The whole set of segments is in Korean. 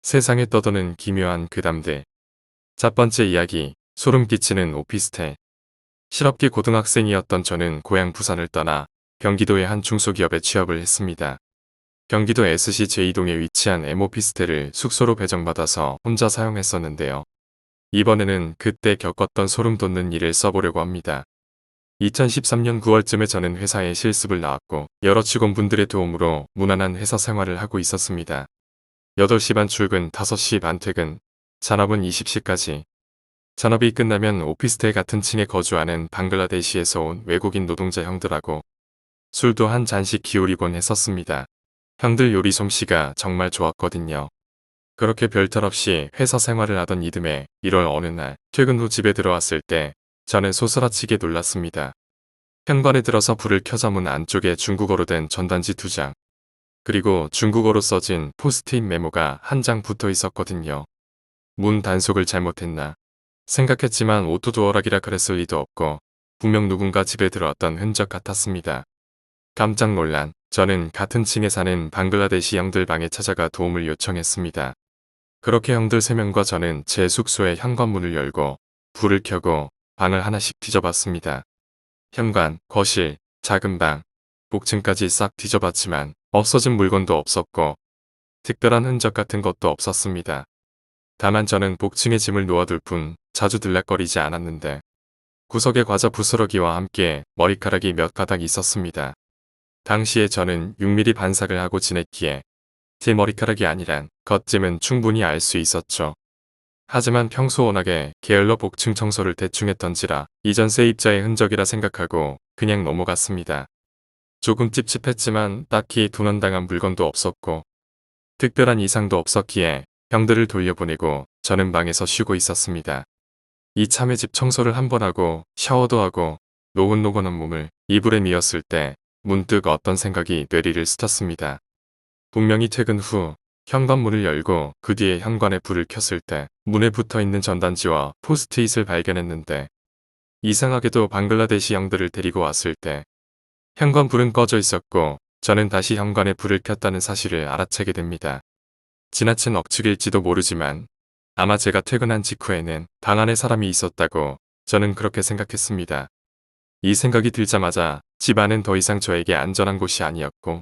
세상에 떠도는 기묘한 괴담들. 첫 번째 이야기, 소름 끼치는 오피스텔. 실업기 고등학생이었던 저는 고향 부산을 떠나 경기도의 한 중소기업에 취업을 했습니다. 경기도 SC 제2동에 위치한 M오피스텔을 숙소로 배정받아서 혼자 사용했었는데요. 이번에는 그때 겪었던 소름 돋는 일을 써보려고 합니다. 2013년 9월쯤에 저는 회사에 실습을 나왔고 여러 직원분들의 도움으로 무난한 회사 생활을 하고 있었습니다. 8시 반 출근, 5시 반 퇴근, 잔업은 20시까지. 잔업이 끝나면 오피스텔 같은 층에 거주하는 방글라데시에서 온 외국인 노동자 형들하고 술도 한 잔씩 기울이곤 했었습니다. 형들 요리 솜씨가 정말 좋았거든요. 그렇게 별탈 없이 회사 생활을 하던 이듬해 1월 어느 날 퇴근 후 집에 들어왔을 때 저는 소스라치게 놀랐습니다. 현관에 들어서 불을 켜자 문 안쪽에 중국어로 된 전단지 2장. 그리고 중국어로 써진 포스트잇 메모가 한 장 붙어 있었거든요. 문 단속을 잘못했나 생각했지만 오토도어락이라 그랬을 리도 없고 분명 누군가 집에 들어왔던 흔적 같았습니다. 깜짝 놀란 저는 같은 층에 사는 방글라데시 형들 방에 찾아가 도움을 요청했습니다. 그렇게 형들 3명과 저는 제 숙소의 현관문을 열고 불을 켜고 방을 하나씩 뒤져봤습니다. 현관, 거실, 작은 방, 복층까지 싹 뒤져봤지만 없어진 물건도 없었고 특별한 흔적 같은 것도 없었습니다. 다만 저는 복층에 짐을 놓아둘 뿐 자주 들락거리지 않았는데 구석에 과자 부스러기와 함께 머리카락이 몇 가닥 있었습니다. 당시에 저는 6mm 반삭을 하고 지냈기에 제 머리카락이 아니란 겉짐은 충분히 알 수 있었죠. 하지만 평소 워낙에 게을러 복층 청소를 대충 했던지라 이전 세입자의 흔적이라 생각하고 그냥 넘어갔습니다. 조금 찝찝했지만 딱히 도난당한 물건도 없었고 특별한 이상도 없었기에 형들을 돌려보내고 저는 방에서 쉬고 있었습니다. 이참에 집 청소를 한번 하고 샤워도 하고 노곤노곤한 몸을 이불에 미었을 때 문득 어떤 생각이 뇌리를 스쳤습니다. 분명히 퇴근 후 현관문을 열고 그 뒤에 현관에 불을 켰을 때 문에 붙어있는 전단지와 포스트잇을 발견했는데 이상하게도 방글라데시 형들을 데리고 왔을 때 현관 불은 꺼져 있었고 저는 다시 현관에 불을 켰다는 사실을 알아채게 됩니다. 지나친 억측일지도 모르지만 아마 제가 퇴근한 직후에는 방 안에 사람이 있었다고 저는 그렇게 생각했습니다. 이 생각이 들자마자 집 안은 더 이상 저에게 안전한 곳이 아니었고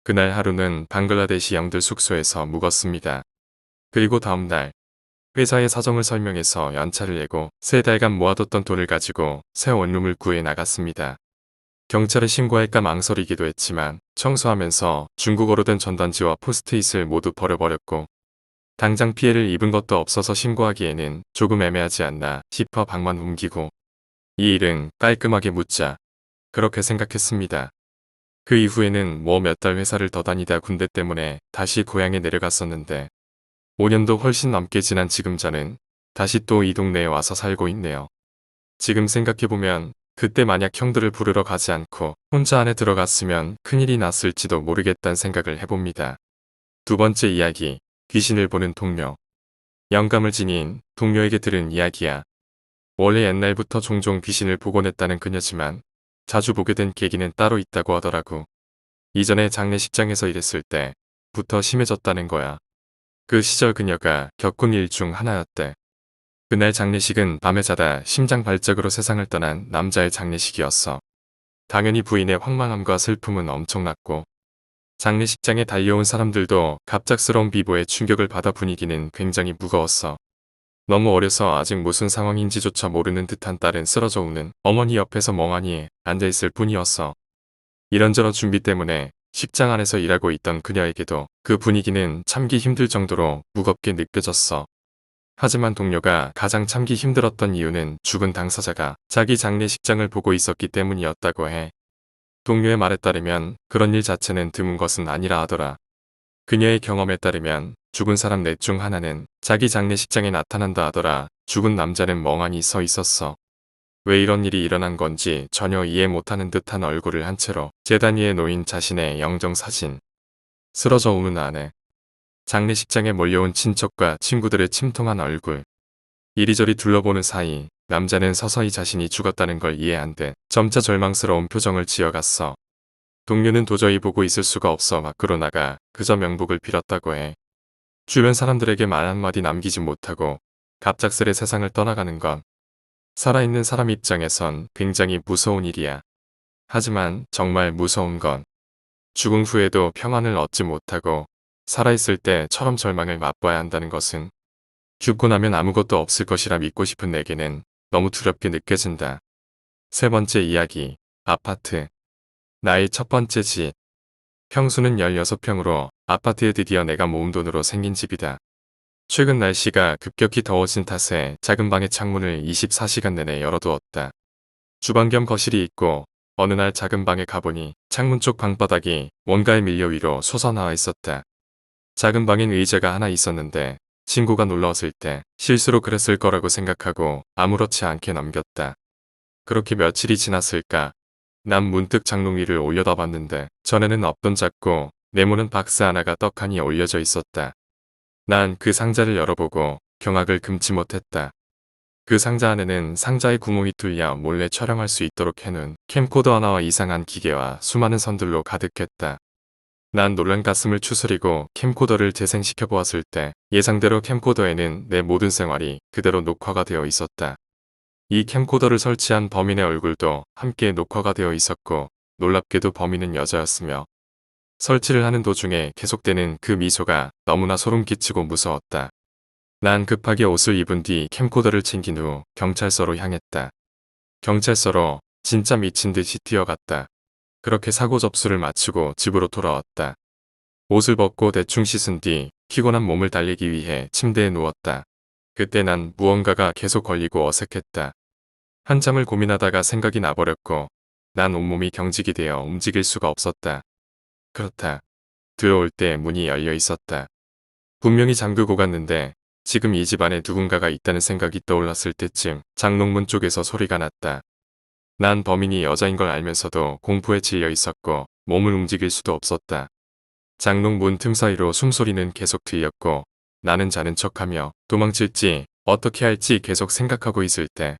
그날 하루는 방글라데시 형들 숙소에서 묵었습니다. 그리고 다음 날 회사에 사정을 설명해서 연차를 내고 3달간 모아뒀던 돈을 가지고 새 원룸을 구해 나갔습니다. 경찰에 신고할까 망설이기도 했지만 청소하면서 중국어로 된 전단지와 포스트잇을 모두 버려버렸고 당장 피해를 입은 것도 없어서 신고하기에는 조금 애매하지 않나 싶어 방만 옮기고 이 일은 깔끔하게 묻자 그렇게 생각했습니다. 그 이후에는 뭐 몇 달 회사를 더 다니다 군대 때문에 다시 고향에 내려갔었는데 5년도 훨씬 넘게 지난 지금 저는 다시 또 이 동네에 와서 살고 있네요. 지금 생각해보면 그때 만약 형들을 부르러 가지 않고 혼자 안에 들어갔으면 큰일이 났을지도 모르겠다는 생각을 해봅니다. 두 번째 이야기, 귀신을 보는 동료. 영감을 지닌 동료에게 들은 이야기야. 원래 옛날부터 종종 귀신을 보곤 했다는 그녀지만 자주 보게 된 계기는 따로 있다고 하더라고. 이전에 장례식장에서 일했을 때부터 심해졌다는 거야. 그 시절 그녀가 겪은 일 중 하나였대. 그날 장례식은 밤에 자다 심장 발작으로 세상을 떠난 남자의 장례식이었어. 당연히 부인의 황망함과 슬픔은 엄청났고 장례식장에 달려온 사람들도 갑작스러운 비보에 충격을 받아 분위기는 굉장히 무거웠어. 너무 어려서 아직 무슨 상황인지조차 모르는 듯한 딸은 쓰러져 우는 어머니 옆에서 멍하니 앉아있을 뿐이었어. 이런저런 준비 때문에 식장 안에서 일하고 있던 그녀에게도 그 분위기는 참기 힘들 정도로 무겁게 느껴졌어. 하지만 동료가 가장 참기 힘들었던 이유는 죽은 당사자가 자기 장례식장을 보고 있었기 때문이었다고 해. 동료의 말에 따르면 그런 일 자체는 드문 것은 아니라 하더라. 그녀의 경험에 따르면 죽은 사람 넷 중 하나는 자기 장례식장에 나타난다 하더라. 죽은 남자는 멍하니 서 있었어. 왜 이런 일이 일어난 건지 전혀 이해 못하는 듯한 얼굴을 한 채로 재단 위에 놓인 자신의 영정사진. 쓰러져 우는 아내. 장례식장에 몰려온 친척과 친구들의 침통한 얼굴. 이리저리 둘러보는 사이 남자는 서서히 자신이 죽었다는 걸 이해한 듯 점차 절망스러운 표정을 지어갔어. 동료는 도저히 보고 있을 수가 없어 밖으로 나가 그저 명복을 빌었다고 해. 주변 사람들에게 말 한마디 남기지 못하고 갑작스레 세상을 떠나가는 건 살아있는 사람 입장에선 굉장히 무서운 일이야. 하지만 정말 무서운 건 죽음 후에도 평안을 얻지 못하고 살아있을 때처럼 절망을 맛봐야 한다는 것은 죽고 나면 아무것도 없을 것이라 믿고 싶은 내게는 너무 두렵게 느껴진다. 세 번째 이야기, 아파트. 나의 첫 번째 집. 평수는 16평으로 아파트에 드디어 내가 모은 돈으로 생긴 집이다. 최근 날씨가 급격히 더워진 탓에 작은 방의 창문을 24시간 내내 열어두었다. 주방 겸 거실이 있고 어느 날 작은 방에 가보니 창문 쪽 방바닥이 뭔가에 밀려 위로 솟아나와 있었다. 작은 방엔 의자가 하나 있었는데 친구가 놀러 왔을 때 실수로 그랬을 거라고 생각하고 아무렇지 않게 넘겼다. 그렇게 며칠이 지났을까? 난 문득 장롱 위를 올려다봤는데 전에는 없던 작고 네모난 박스 하나가 떡하니 올려져 있었다. 난 그 상자를 열어보고 경악을 금치 못했다. 그 상자 안에는 상자의 구멍이 뚫려 몰래 촬영할 수 있도록 해놓은 캠코더 하나와 이상한 기계와 수많은 선들로 가득했다. 난 놀란 가슴을 추스리고 캠코더를 재생시켜 보았을 때 예상대로 캠코더에는 내 모든 생활이 그대로 녹화가 되어 있었다. 이 캠코더를 설치한 범인의 얼굴도 함께 녹화가 되어 있었고 놀랍게도 범인은 여자였으며 설치를 하는 도중에 계속되는 그 미소가 너무나 소름 끼치고 무서웠다. 난 급하게 옷을 입은 뒤 캠코더를 챙긴 후 경찰서로 향했다. 경찰서로 진짜 미친 듯이 뛰어갔다. 그렇게 사고 접수를 마치고 집으로 돌아왔다. 옷을 벗고 대충 씻은 뒤 피곤한 몸을 달래기 위해 침대에 누웠다. 그때 난 무언가가 계속 걸리고 어색했다. 한참을 고민하다가 생각이 나버렸고 난 온몸이 경직이 되어 움직일 수가 없었다. 그렇다. 들어올 때 문이 열려 있었다. 분명히 잠그고 갔는데 지금 이 집 안에 누군가가 있다는 생각이 떠올랐을 때쯤 장롱문 쪽에서 소리가 났다. 난 범인이 여자인 걸 알면서도 공포에 질려 있었고 몸을 움직일 수도 없었다. 장롱문 틈 사이로 숨소리는 계속 들렸고 나는 자는 척하며 도망칠지 어떻게 할지 계속 생각하고 있을 때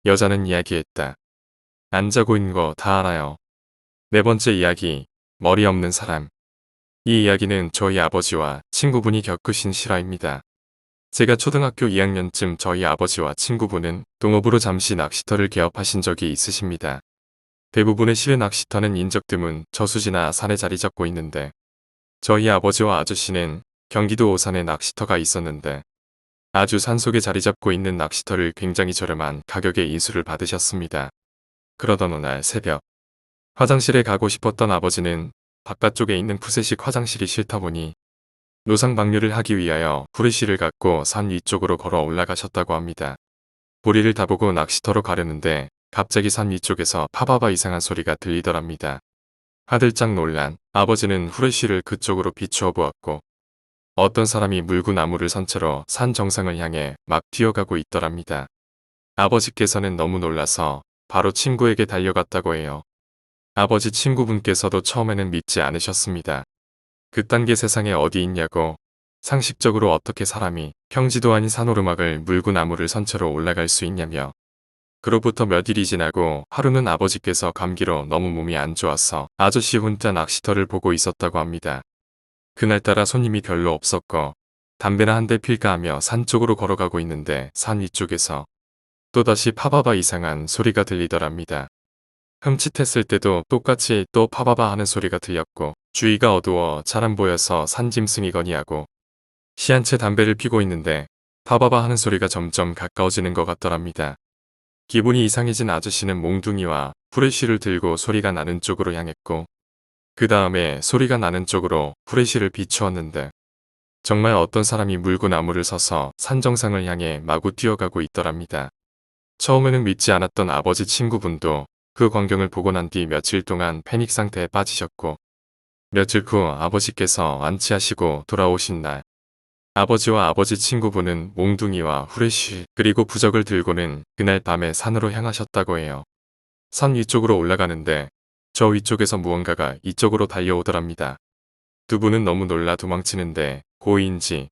여자는 이야기했다. 안 자고 있는 거 다 알아요. 네 번째 이야기, 머리 없는 사람. 이 이야기는 저희 아버지와 친구분이 겪으신 실화입니다. 제가 초등학교 2학년쯤 저희 아버지와 친구분은 동업으로 잠시 낚시터를 개업하신 적이 있으십니다. 대부분의 실외 낚시터는 인적 드문 저수지나 산에 자리 잡고 있는데 저희 아버지와 아저씨는 경기도 오산에 낚시터가 있었는데 아주 산속에 자리 잡고 있는 낚시터를 굉장히 저렴한 가격에 인수를 받으셨습니다. 그러던 어느 날 새벽 화장실에 가고 싶었던 아버지는 바깥쪽에 있는 푸세식 화장실이 싫다 보니 노상방류를 하기 위하여 후레쉬를 갖고 산 위쪽으로 걸어 올라가셨다고 합니다. 보리를 다보고 낚시터로 가려는데 갑자기 산 위쪽에서 파바바 이상한 소리가 들리더랍니다. 화들짝 놀란 아버지는 후레쉬를 그쪽으로 비추어 보았고 어떤 사람이 물고 나무를 선 채로 산 정상을 향해 막 뛰어가고 있더랍니다. 아버지께서는 너무 놀라서 바로 친구에게 달려갔다고 해요. 아버지 친구분께서도 처음에는 믿지 않으셨습니다. 그딴 게 세상에 어디 있냐고, 상식적으로 어떻게 사람이 평지도 아닌 산오르막을 물고 나무를 선 채로 올라갈 수 있냐며. 그로부터 몇 일이 지나고 하루는 아버지께서 감기로 너무 몸이 안 좋아서 아저씨 혼자 낚시터를 보고 있었다고 합니다. 그날따라 손님이 별로 없었고 담배나 한 대 필까 하며 산 쪽으로 걸어가고 있는데 산 위쪽에서 또다시 파바바 이상한 소리가 들리더랍니다. 흠칫했을 때도 똑같이 또 파바바 하는 소리가 들렸고 주위가 어두워 잘 안 보여서 산짐승이거니 하고 시한 채 담배를 피고 있는데 파바바 하는 소리가 점점 가까워지는 것 같더랍니다. 기분이 이상해진 아저씨는 몽둥이와 후레쉬를 들고 소리가 나는 쪽으로 향했고 그 다음에 소리가 나는 쪽으로 후레쉬를 비추었는데 정말 어떤 사람이 물고 나무를 서서 산 정상을 향해 마구 뛰어가고 있더랍니다. 처음에는 믿지 않았던 아버지 친구분도 그 광경을 보고 난 뒤 며칠 동안 패닉 상태에 빠지셨고 며칠 후 아버지께서 안치하시고 돌아오신 날 아버지와 아버지 친구분은 몽둥이와 후레쉬 그리고 부적을 들고는 그날 밤에 산으로 향하셨다고 해요. 산 위쪽으로 올라가는데 저 위쪽에서 무언가가 이쪽으로 달려오더랍니다. 두 분은 너무 놀라 도망치는데 고의인지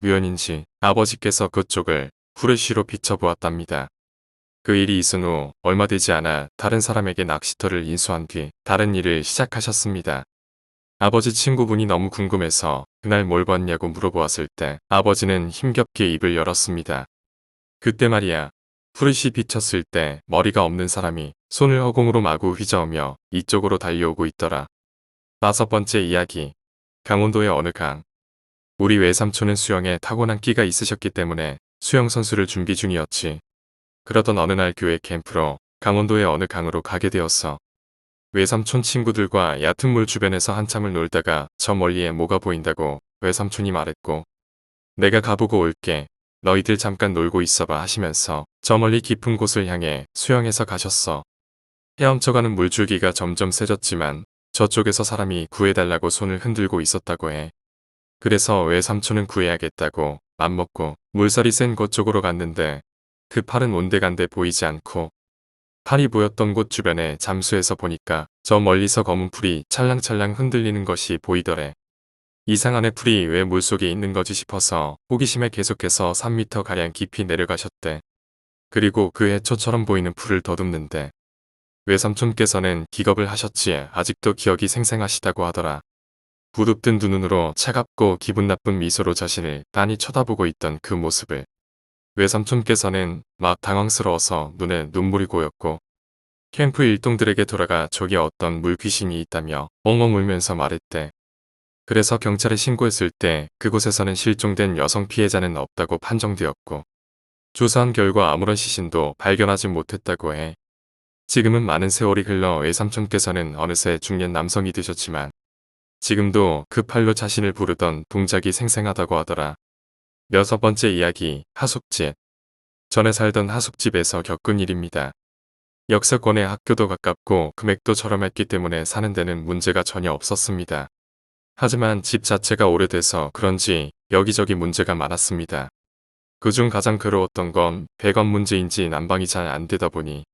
우연인지 아버지께서 그쪽을 후레쉬로 비춰보았답니다. 그 일이 있은 후 얼마 되지 않아 다른 사람에게 낚시터를 인수한 뒤 다른 일을 시작하셨습니다. 아버지 친구분이 너무 궁금해서 그날 뭘 봤냐고 물어보았을 때 아버지는 힘겹게 입을 열었습니다. 그때 말이야. 푸르시 비쳤을 때 머리가 없는 사람이 손을 허공으로 마구 휘저으며 이쪽으로 달려오고 있더라. 5번째 이야기. 강원도의 어느 강. 우리 외삼촌은 수영에 타고난 끼가 있으셨기 때문에 수영 선수를 준비 중이었지. 그러던 어느 날 교회 캠프로 강원도의 어느 강으로 가게 되었어. 외삼촌 친구들과 얕은 물 주변에서 한참을 놀다가 저 멀리에 뭐가 보인다고 외삼촌이 말했고, 내가 가보고 올게. 너희들 잠깐 놀고 있어봐 하시면서 저 멀리 깊은 곳을 향해 수영해서 가셨어. 헤엄쳐가는 물줄기가 점점 세졌지만 저쪽에서 사람이 구해달라고 손을 흔들고 있었다고 해. 그래서 외삼촌은 구해야겠다고 맘먹고 물살이 센 곳 쪽으로 갔는데 그 팔은 온데간데 보이지 않고, 팔이 보였던 곳 주변에 잠수해서 보니까 저 멀리서 검은 풀이 찰랑찰랑 흔들리는 것이 보이더래. 이상한 애풀이 왜 물속에 있는 거지 싶어서 호기심에 계속해서 3m가량 깊이 내려가셨대. 그리고 그 해초처럼 보이는 풀을 더듬는데 외삼촌께서는 기겁을 하셨지 아직도 기억이 생생하시다고 하더라. 부릅뜬 두 눈으로 차갑고 기분 나쁜 미소로 자신을 빤히 쳐다보고 있던 그 모습을 외삼촌께서는 막 당황스러워서 눈에 눈물이 고였고, 캠프 일동들에게 돌아가 저기 어떤 물귀신이 있다며 엉엉 울면서 말했대. 그래서 경찰에 신고했을 때 그곳에서는 실종된 여성 피해자는 없다고 판정되었고, 조사한 결과 아무런 시신도 발견하지 못했다고 해. 지금은 많은 세월이 흘러 외삼촌께서는 어느새 중년 남성이 되셨지만 지금도 그 팔로 자신을 부르던 동작이 생생하다고 하더라. 6번째 이야기, 하숙집. 전에 살던 하숙집에서 겪은 일입니다. 역세권에 학교도 가깝고 금액도 저렴했기 때문에 사는 데는 문제가 전혀 없었습니다. 하지만 집 자체가 오래돼서 그런지 여기저기 문제가 많았습니다. 그중 가장 괴로웠던 건 배관 문제인지 난방이 잘 안 되다 보니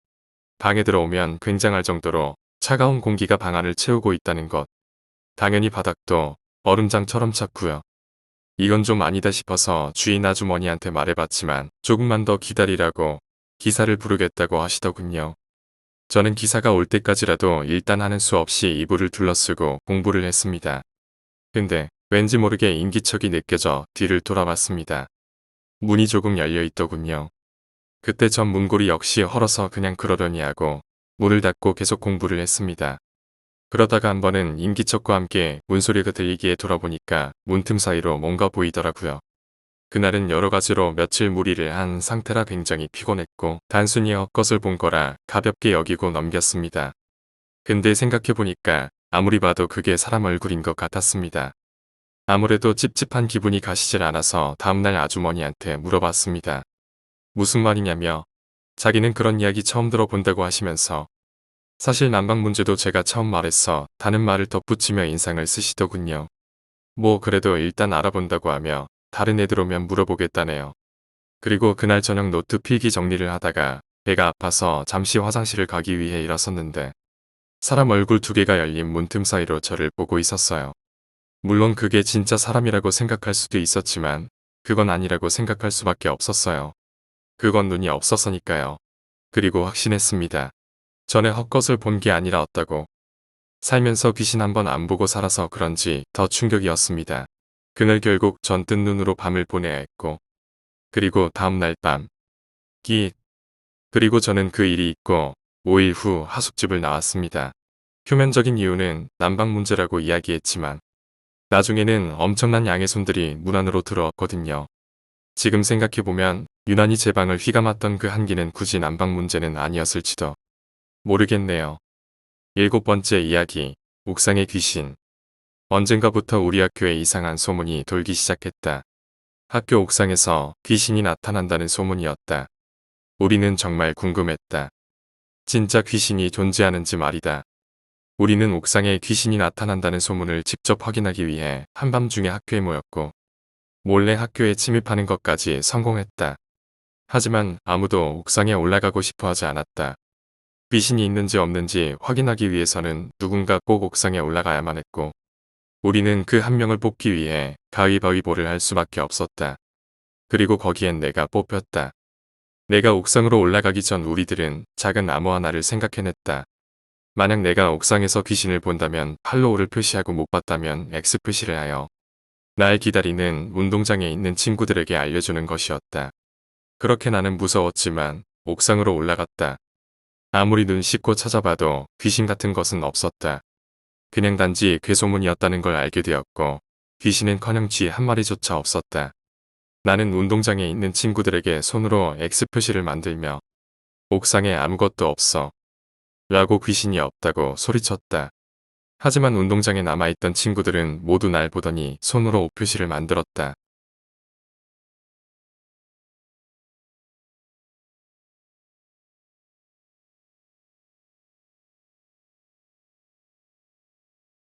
방에 들어오면 굉장할 정도로 차가운 공기가 방 안을 채우고 있다는 것. 당연히 바닥도 얼음장처럼 찼고요. 이건 좀 아니다 싶어서 주인 아주머니한테 말해봤지만 조금만 더 기다리라고 기사를 부르겠다고 하시더군요. 저는 기사가 올 때까지라도 일단 하는 수 없이 이불을 둘러쓰고 공부를 했습니다. 근데 왠지 모르게 인기척이 느껴져 뒤를 돌아봤습니다. 문이 조금 열려 있더군요. 그때 전 문고리 역시 헐어서 그냥 그러려니 하고 문을 닫고 계속 공부를 했습니다. 그러다가 한 번은 인기척과 함께 문소리가 들리기에 돌아보니까 문틈 사이로 뭔가 보이더라고요. 그날은 여러 가지로 며칠 무리를 한 상태라 굉장히 피곤했고 단순히 헛것을 본 거라 가볍게 여기고 넘겼습니다. 근데 생각해보니까 아무리 봐도 그게 사람 얼굴인 것 같았습니다. 아무래도 찝찝한 기분이 가시질 않아서 다음날 아주머니한테 물어봤습니다. 무슨 말이냐며 자기는 그런 이야기 처음 들어본다고 하시면서 사실 난방 문제도 제가 처음 말했어 다는 말을 덧붙이며 인상을 쓰시더군요. 뭐 그래도 일단 알아본다고 하며 다른 애들 오면 물어보겠다네요. 그리고 그날 저녁 노트 필기 정리를 하다가 배가 아파서 잠시 화장실을 가기 위해 일어섰는데 사람 얼굴 2개가 열린 문틈 사이로 저를 보고 있었어요. 물론 그게 진짜 사람이라고 생각할 수도 있었지만 그건 아니라고 생각할 수밖에 없었어요. 그건 눈이 없었으니까요. 그리고 확신했습니다. 전에 헛것을 본 게 아니라 없다고. 살면서 귀신 한 번 안 보고 살아서 그런지 더 충격이었습니다. 그날 결국 전 뜬 눈으로 밤을 보내야 했고, 그리고 다음날 밤 그리고 저는 그 일이 있고 5일 후 하숙집을 나왔습니다. 표면적인 이유는 난방 문제라고 이야기했지만 나중에는 엄청난 양의 손들이 문 안으로 들어왔거든요. 지금 생각해보면 유난히 제 방을 휘감았던 그 한기는 굳이 난방 문제는 아니었을지도 모르겠네요. 7번째 이야기, 옥상의 귀신. 언젠가부터 우리 학교에 이상한 소문이 돌기 시작했다. 학교 옥상에서 귀신이 나타난다는 소문이었다. 우리는 정말 궁금했다. 진짜 귀신이 존재하는지 말이다. 우리는 옥상에 귀신이 나타난다는 소문을 직접 확인하기 위해 한밤중에 학교에 모였고 몰래 학교에 침입하는 것까지 성공했다. 하지만 아무도 옥상에 올라가고 싶어 하지 않았다. 귀신이 있는지 없는지 확인하기 위해서는 누군가 꼭 옥상에 올라가야만 했고 우리는 그 한 명을 뽑기 위해 가위바위보를 할 수밖에 없었다. 그리고 거기엔 내가 뽑혔다. 내가 옥상으로 올라가기 전 우리들은 작은 나무 하나를 생각해냈다. 만약 내가 옥상에서 귀신을 본다면 팔로 O를 표시하고 못 봤다면 X 표시를 하여 날 기다리는 운동장에 있는 친구들에게 알려주는 것이었다. 그렇게 나는 무서웠지만 옥상으로 올라갔다. 아무리 눈 씻고 찾아봐도 귀신 같은 것은 없었다. 그냥 단지 괴소문이었다는 걸 알게 되었고 귀신은커녕 쥐 한 마리조차 없었다. 나는 운동장에 있는 친구들에게 손으로 X 표시를 만들며 옥상에 아무것도 없어 라고 귀신이 없다고 소리쳤다. 하지만 운동장에 남아있던 친구들은 모두 날 보더니 손으로 O 표시를 만들었다.